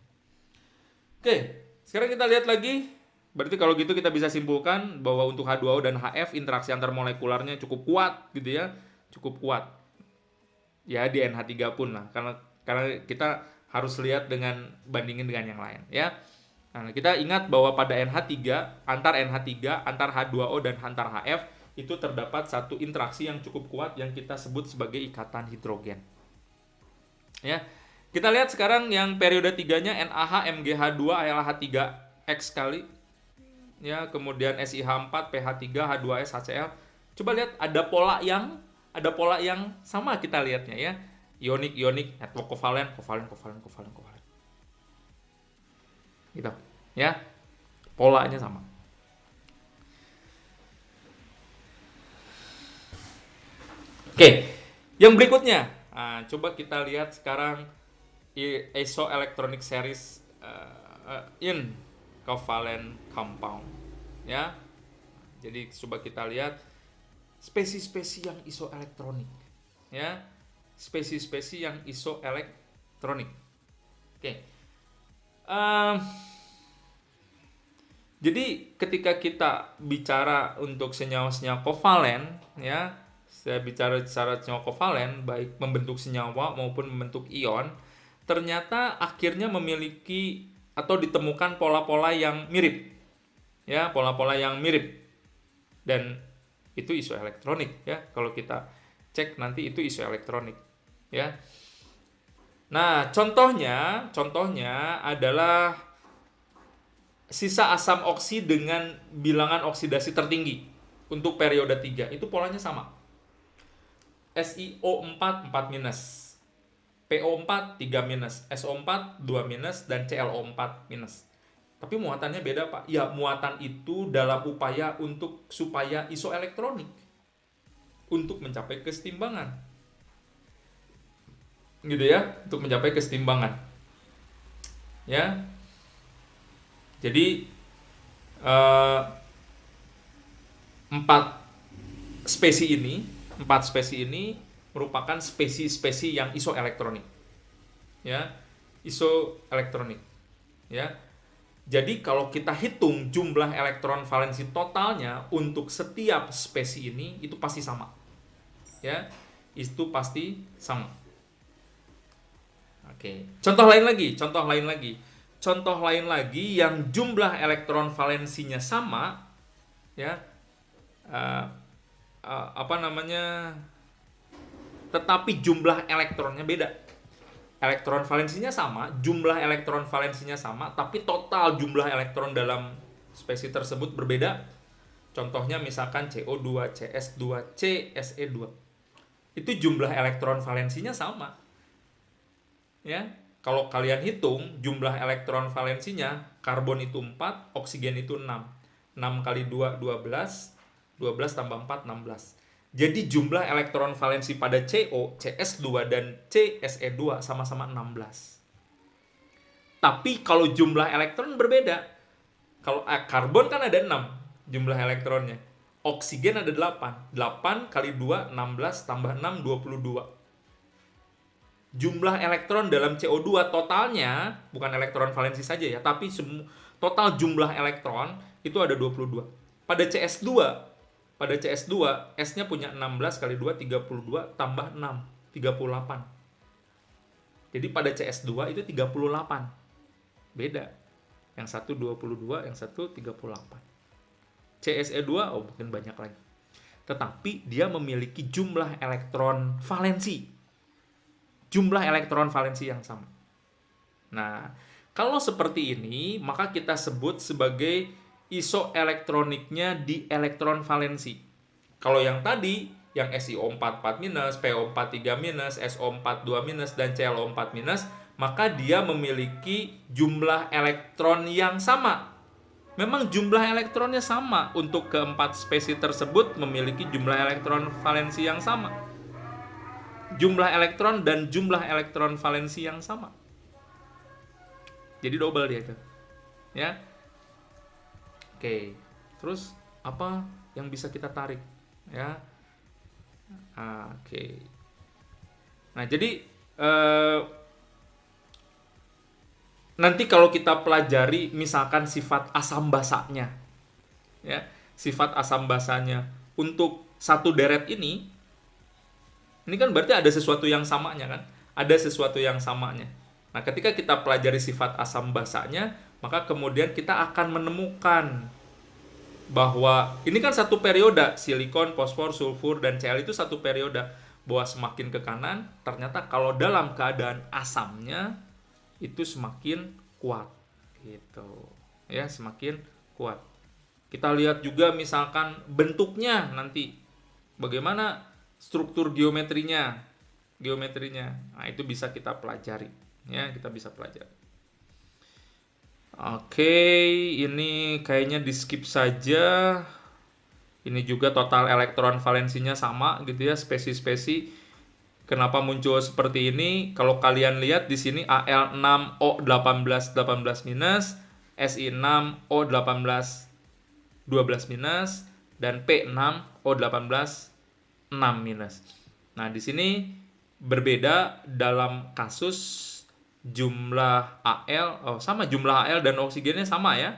[SPEAKER 1] Oke, sekarang kita lihat lagi. Berarti kalau gitu kita bisa simpulkan bahwa untuk H2O dan HF interaksi antar molekularnya cukup kuat gitu ya, cukup kuat. Ya, di NH3 pun lah, karena kita harus lihat bandingin dengan yang lain ya. Nah, kita ingat bahwa pada NH3, antar H2O dan antar HF itu terdapat satu interaksi yang cukup kuat yang kita sebut sebagai ikatan hidrogen. Ya. Kita lihat sekarang yang periode 3-nya NaH, MgH2, AlH3X kali. Ya, kemudian SiH4, pH3, H2S, HCl. Coba lihat ada pola yang sama kita lihatnya ya. Ionik, network kovalen. Gitu. Ya. Polanya sama. Oke. Yang berikutnya, coba kita lihat sekarang isoelectronic series in covalent compound ya. Jadi coba kita lihat spesies-spesies yang isoelektronik ya, spesies-spesies yang isoelektronik. Oke. Jadi ketika kita bicara untuk senyawa-senyawa kovalen ya, saya bicara secara senyawa kovalen baik membentuk senyawa maupun membentuk ion, ternyata akhirnya memiliki atau ditemukan pola-pola yang mirip. Ya, pola-pola yang mirip. Dan itu isoelektronik ya. Kalau kita cek nanti itu isoelektronik ya. Nah, contohnya adalah sisa asam oksi dengan bilangan oksidasi tertinggi untuk periode 3. Itu polanya sama. SiO4 4-, PO4 3-, SO4 2-, dan ClO4-. Tapi muatannya beda, Pak. Ya, muatan itu dalam upaya supaya isoelektronik untuk mencapai kesetimbangan. Gitu ya, untuk mencapai kesetimbangan. Ya. Jadi 4 spesies ini merupakan spesies yang isoelektronik. Ya, isoelektronik. Ya. Jadi kalau kita hitung jumlah elektron valensi totalnya untuk setiap spesies ini itu pasti sama. Ya, itu pasti sama. Oke. Contoh lain lagi yang jumlah elektron valensinya sama ya. tetapi jumlah elektronnya beda. Elektron valensinya sama, jumlah elektron valensinya sama, tapi total jumlah elektron dalam spesies tersebut berbeda. Contohnya misalkan CO2, CS2, CSE2. Itu jumlah elektron valensinya sama. Ya, kalau kalian hitung jumlah elektron valensinya, karbon itu 4, oksigen itu 6. 6 kali 2, 12. 12 tambah 4, 16. Jadi jumlah elektron valensi pada CO, CS2, dan CSE2 sama-sama 16. Tapi kalau jumlah elektron berbeda. Kalau karbon kan ada 6 jumlah elektronnya. Oksigen ada 8. 8 kali 2, 16, tambah 6, 22. Jumlah elektron dalam CO2 totalnya, bukan elektron valensi saja ya, tapi total jumlah elektron itu ada 22. Pada CS2, S-nya punya 16 kali 2, 32, tambah 6, 38. Jadi pada CS2 itu 38. Beda. Yang satu 22, yang satu 38. CSE2, mungkin banyak lagi. Tetapi dia memiliki jumlah elektron valensi. Jumlah elektron valensi yang sama. Nah, kalau seperti ini, maka kita sebut sebagai isoelektroniknya di elektron valensi. Kalau yang tadi, yang SiO4 4-, PO4 3-, SO4 2-, dan ClO4-, maka dia memiliki jumlah elektron yang sama. Memang jumlah elektronnya sama. Untuk keempat spesies tersebut memiliki jumlah elektron valensi yang sama. Jumlah elektron dan jumlah elektron valensi yang sama. Jadi double dia itu. Ya. Oke, terus apa yang bisa kita tarik, ya? Oke. Nah, jadi nanti kalau kita pelajari misalkan sifat asam basanya, ya, sifat asam basanya untuk satu deret ini kan berarti ada sesuatu yang samanya kan? Ada sesuatu yang samanya. Nah, ketika kita pelajari sifat asam basanya, maka kemudian kita akan menemukan bahwa ini kan satu periode, silikon, fosfor, sulfur, dan Cl itu satu periode, bahwa semakin ke kanan, ternyata kalau dalam keadaan asamnya itu semakin kuat, gitu, ya, semakin kuat. Kita lihat juga misalkan bentuknya nanti, bagaimana struktur geometrinya, nah itu bisa kita pelajari, ya, kita bisa pelajari. Oke, ini kayaknya di skip saja. Ini juga total elektron valensinya sama gitu ya, spesies-spesies. Kenapa muncul seperti ini? Kalau kalian lihat di sini Al6O18 18-, Si6O18 12-, dan P6O18 6-. Nah, di sini berbeda dalam kasus jumlah Al, sama jumlah Al dan oksigennya sama ya.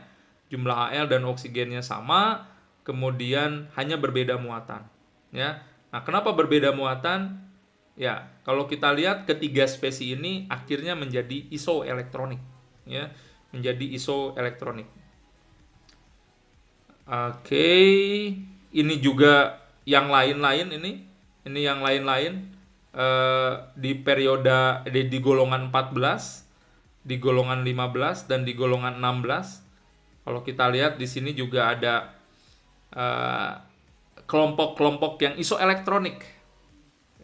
[SPEAKER 1] Jumlah Al dan oksigennya sama, kemudian hanya berbeda muatan, ya. Nah, kenapa berbeda muatan? Ya, kalau kita lihat ketiga spesies ini akhirnya menjadi isoelektronik, ya, menjadi isoelektronik. Oke, ini juga yang lain-lain ini yang lain-lain. Di periode di golongan 14, di golongan 15, dan di golongan 16. Kalau kita lihat di sini juga ada kelompok-kelompok yang isoelektronik.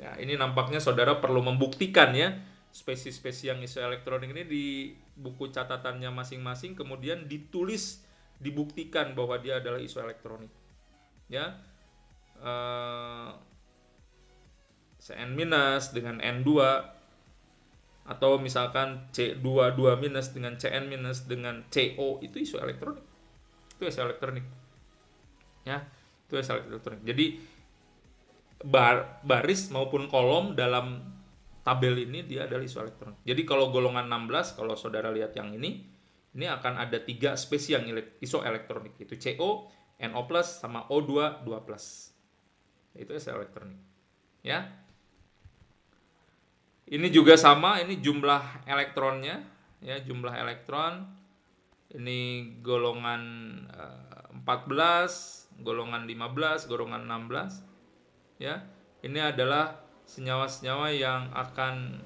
[SPEAKER 1] Ya, ini nampaknya saudara perlu membuktikan ya spesies-spesies yang isoelektronik ini di buku catatannya masing-masing, kemudian ditulis, dibuktikan bahwa dia adalah isoelektronik. Ya. Cn- dengan N2, atau misalkan C2 2- dengan Cn- dengan CO, itu isoelektronik. Itu isoelektronik. Ya, itu isoelektronik. Jadi baris maupun kolom dalam tabel ini dia adalah isoelektronik. Jadi kalau golongan 16, kalau saudara lihat yang ini akan ada 3 spesies yang isoelektronik, itu CO, NO+, sama O2 2+. Itu isoelektronik. Ya. Ini juga sama, ini jumlah elektronnya, ya, jumlah elektron. Ini golongan 14, golongan 15, golongan 16. Ya. Ini adalah senyawa-senyawa yang akan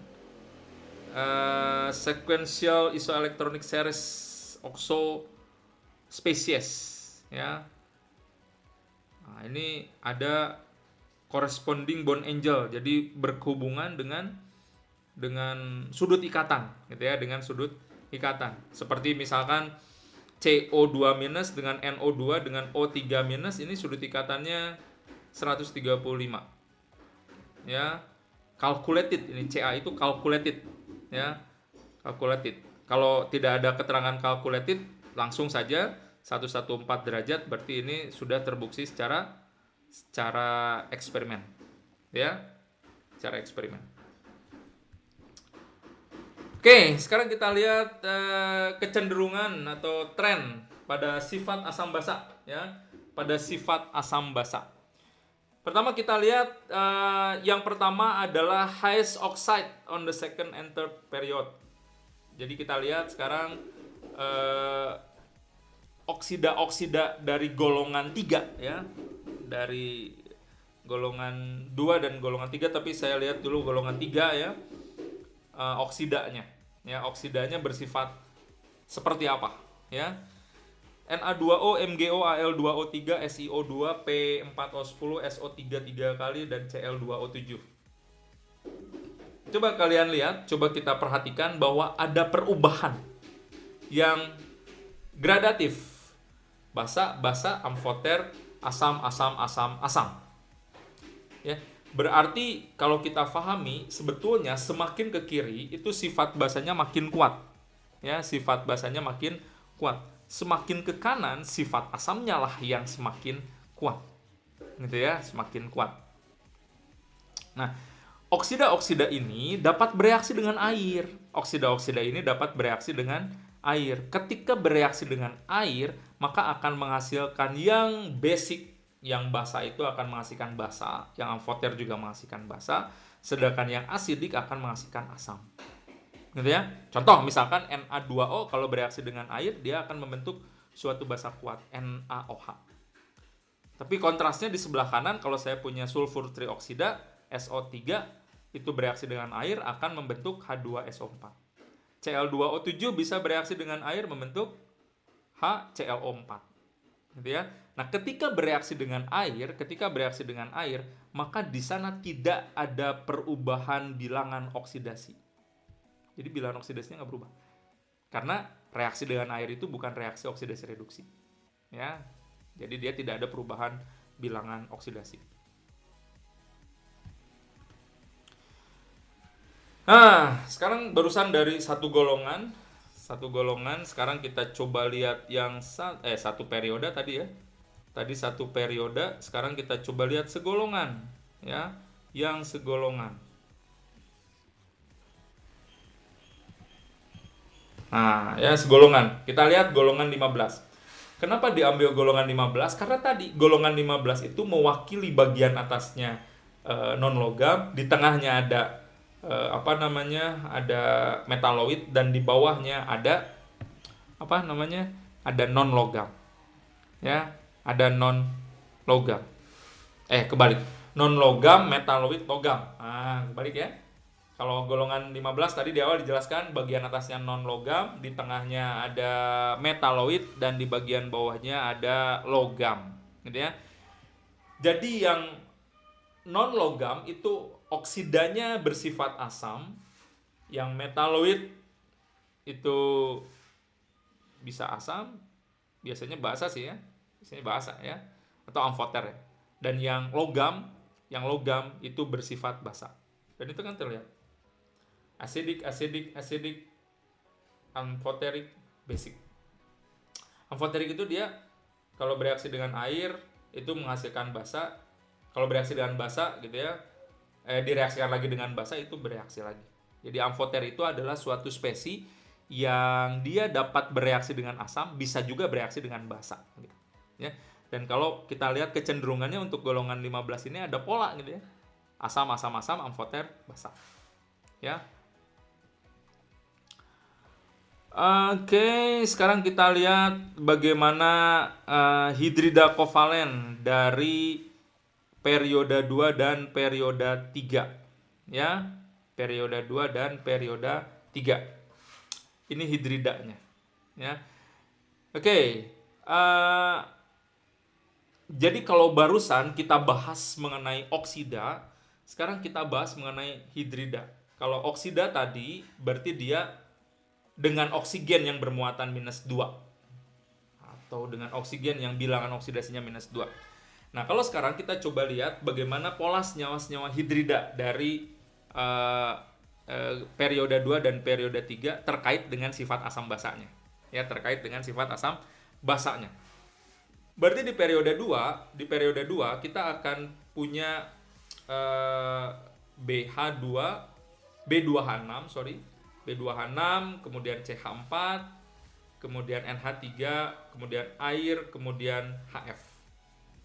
[SPEAKER 1] sequential isoelectronic series oxo species, ya. Nah, ini ada corresponding bond angle, jadi berhubungan dengan sudut ikatan, gitu ya, dengan sudut ikatan. Seperti misalkan CO2 minus dengan NO2 dengan O3 minus, ini sudut ikatannya 135. Ya, calculated, ini Ca itu calculated, ya, calculated. Kalau tidak ada keterangan calculated, langsung saja 114 derajat, berarti ini sudah terbukti secara eksperimen, ya, secara eksperimen. Oke, sekarang kita lihat kecenderungan atau tren pada sifat asam basa, ya, pada sifat asam basa. Pertama kita lihat yang pertama adalah highest oxide on the second and third period. Jadi kita lihat sekarang oksida-oksida dari golongan 3, ya. Dari golongan 2 dan golongan 3, tapi saya lihat dulu golongan 3, ya. Oksidanya, ya, oksidanya bersifat seperti apa, ya. Na2O, MgO, Al2O3, SiO2, P4O10, SO3 3 kali, dan Cl2O7. Coba kalian lihat, coba kita perhatikan bahwa ada perubahan yang gradatif. Basa, basa, amfoter, asam, asam, asam, asam. Ya, berarti kalau kita pahami, sebetulnya semakin ke kiri itu sifat basanya makin kuat. Ya, sifat basanya makin kuat. Semakin ke kanan sifat asamnya lah yang semakin kuat. Gitu ya, semakin kuat. Nah, oksida-oksida ini dapat bereaksi dengan air. Oksida-oksida ini dapat bereaksi dengan air. Ketika bereaksi dengan air, maka akan menghasilkan yang basic, yang basa itu akan menghasilkan basa, yang amfoter juga menghasilkan basa, sedangkan yang asidik akan menghasilkan asam. Gitu ya. Contoh misalkan Na2O kalau bereaksi dengan air dia akan membentuk suatu basa kuat, NaOH. Tapi kontrasnya di sebelah kanan, kalau saya punya sulfur trioksida SO3 itu bereaksi dengan air akan membentuk H2SO4. Cl2O7 bisa bereaksi dengan air membentuk HClO4. Gitu ya. Nah, ketika bereaksi dengan air, maka di sana tidak ada perubahan bilangan oksidasi. Jadi bilangan oksidasinya nggak berubah. Karena reaksi dengan air itu bukan reaksi oksidasi reduksi. Ya. Jadi dia tidak ada perubahan bilangan oksidasi. Nah, sekarang barusan dari satu golongan, sekarang kita coba lihat yang satu periode tadi, ya. Tadi satu periode, sekarang kita coba lihat segolongan, ya, yang segolongan. Nah, ya, segolongan. Kita lihat golongan 15. Kenapa diambil golongan 15? Karena tadi golongan 15 itu mewakili bagian atasnya non logam, di tengahnya ada ada metaloid, dan di bawahnya ada ada non logam. Ya, ada non logam. Kebalik. Non logam, metaloid, logam. Nah, kebalik ya. Kalau golongan 15 tadi di awal dijelaskan bagian atasnya non logam, di tengahnya ada metaloid, dan di bagian bawahnya ada logam, gitu ya. Jadi yang non logam itu oksidanya bersifat asam, yang metaloid itu bisa asam, biasanya basa sih ya, biasanya basa ya, atau amfoter ya. Dan yang logam itu bersifat basa. Dan itu kan terlihat acidic, amfoteric, basic. Amfoteric itu dia kalau bereaksi dengan air itu menghasilkan basa. Kalau bereaksi dengan basa gitu ya, direaksikan lagi dengan basa itu bereaksi lagi. Jadi amfoter itu adalah suatu spesies yang dia dapat bereaksi dengan asam, bisa juga bereaksi dengan basa gitu. Ya. Dan kalau kita lihat kecenderungannya untuk golongan 15 ini ada pola gitu ya. Asam, amfoter, basa. Ya. Oke, sekarang kita lihat bagaimana hidrida kovalen dari periode 2 dan periode 3. ya. Periode 2 dan periode 3. Ini hidridanya, ya. Oke. Jadi kalau barusan kita bahas mengenai oksida, sekarang kita bahas mengenai hidrida. Kalau oksida tadi berarti dia dengan oksigen yang bermuatan -2, atau dengan oksigen yang bilangan oksidasinya -2. Nah, kalau sekarang kita coba lihat bagaimana pola senyawa-senyawa hidrida dari periode 2 dan periode 3 terkait dengan sifat asam basanya. Ya, terkait dengan sifat asam basanya. Berarti di periode 2 kita akan punya B2H6, kemudian CH4, kemudian NH3, kemudian air, kemudian HF.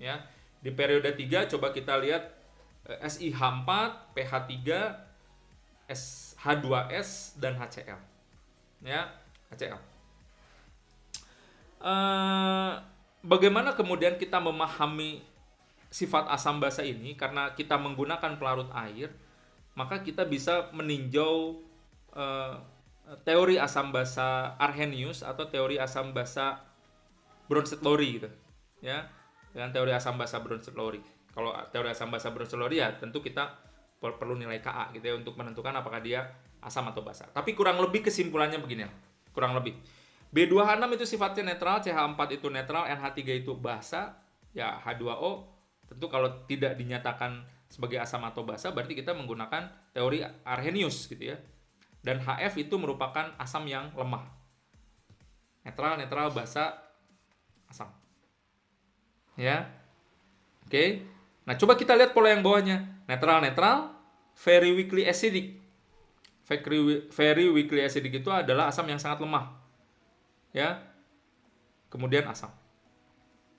[SPEAKER 1] Ya. Di periode 3 coba kita lihat SiH4, pH3, H2S dan HCl. Ya, HCl. Bagaimana kemudian kita memahami sifat asam basa ini? Karena kita menggunakan pelarut air, maka kita bisa meninjau teori asam basa Arrhenius atau teori asam basa Bronsted-Lowry gitu. Ya, dengan teori asam basa Bronsted-Lowry. Kalau teori asam basa Bronsted-Lowry ya tentu kita perlu nilai Ka gitu ya untuk menentukan apakah dia asam atau basa. Tapi kurang lebih kesimpulannya begini, kurang lebih. B2H6 itu sifatnya netral, CH4 itu netral, NH3 itu basa, ya H2O tentu kalau tidak dinyatakan sebagai asam atau basa berarti kita menggunakan teori Arrhenius gitu ya. Dan HF itu merupakan asam yang lemah. Netral, basa, asam. Ya. Oke. Nah, coba kita lihat pola yang bawahnya. Netral, very weakly acidic. Very weakly acidic itu adalah asam yang sangat lemah. Ya. Kemudian asam.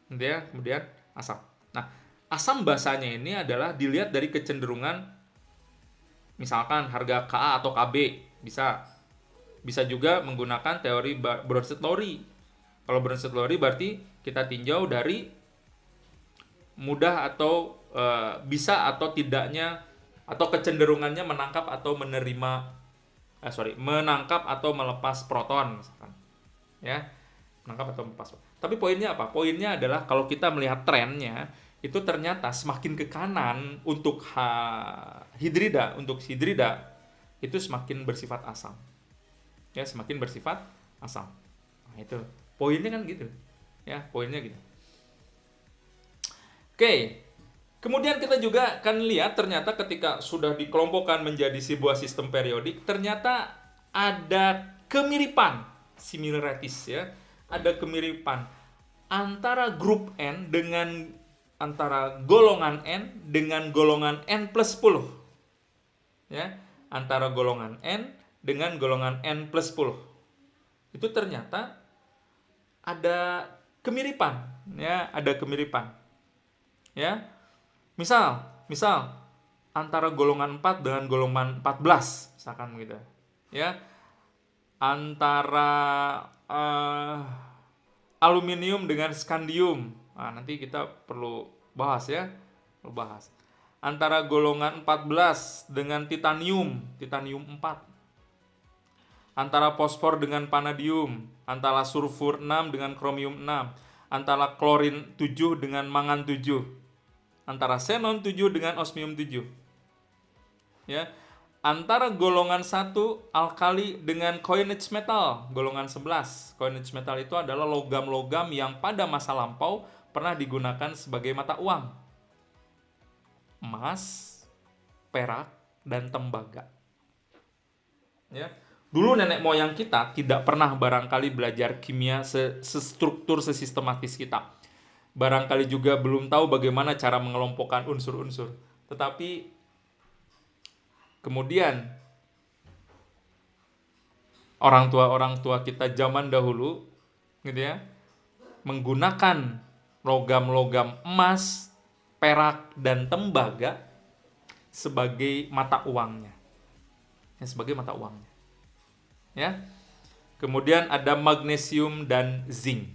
[SPEAKER 1] Ya, kemudian asam. Nah, asam basanya ini adalah dilihat dari kecenderungan misalkan harga Ka atau Kb bisa juga menggunakan teori Bronsted-Lowry. Kalau Bronsted-Lowry berarti kita tinjau dari mudah atau bisa atau tidaknya atau kecenderungannya menangkap atau menangkap atau melepas proton misalkan. Ya, menangkap atau melepas. Tapi poinnya apa? Poinnya adalah kalau kita melihat trennya itu ternyata semakin ke kanan untuk hidrida itu semakin bersifat asam. Ya, semakin bersifat asam. Nah, itu poinnya kan gitu. Ya, poinnya gitu. Oke. Kemudian kita juga akan lihat ternyata ketika sudah dikelompokkan menjadi sebuah sistem periodik, ternyata ada kemiripan, similarities ya. Ada kemiripan antara grup N antara golongan N dengan golongan N plus 10. Ya, antara golongan N dengan golongan N plus 10. Itu ternyata ada kemiripan, ya, ada kemiripan. Ya. Misal antara golongan 4 dengan golongan 14, misalkan gitu. Ya. Antara aluminium dengan skandium. Nah, nanti kita perlu bahas ya. Antara golongan 14 dengan titanium 4. Antara fosfor dengan vanadium, antara sulfur 6 dengan kromium 6, antara klorin 7 dengan mangan 7, antara xenon 7 dengan osmium 7. Ya. Antara golongan 1 alkali dengan coinage metal, golongan 11. Coinage metal itu adalah logam-logam yang pada masa lampau pernah digunakan sebagai mata uang. Emas, perak, dan tembaga. Ya. Dulu nenek moyang kita tidak pernah barangkali belajar kimia sestruktur, sesistematis kita. Barangkali juga belum tahu bagaimana cara mengelompokkan unsur-unsur. Tetapi kemudian orang tua kita zaman dahulu gitu ya, menggunakan logam-logam emas, perak, dan tembaga sebagai mata uangnya. Ya. Kemudian ada magnesium dan zinc.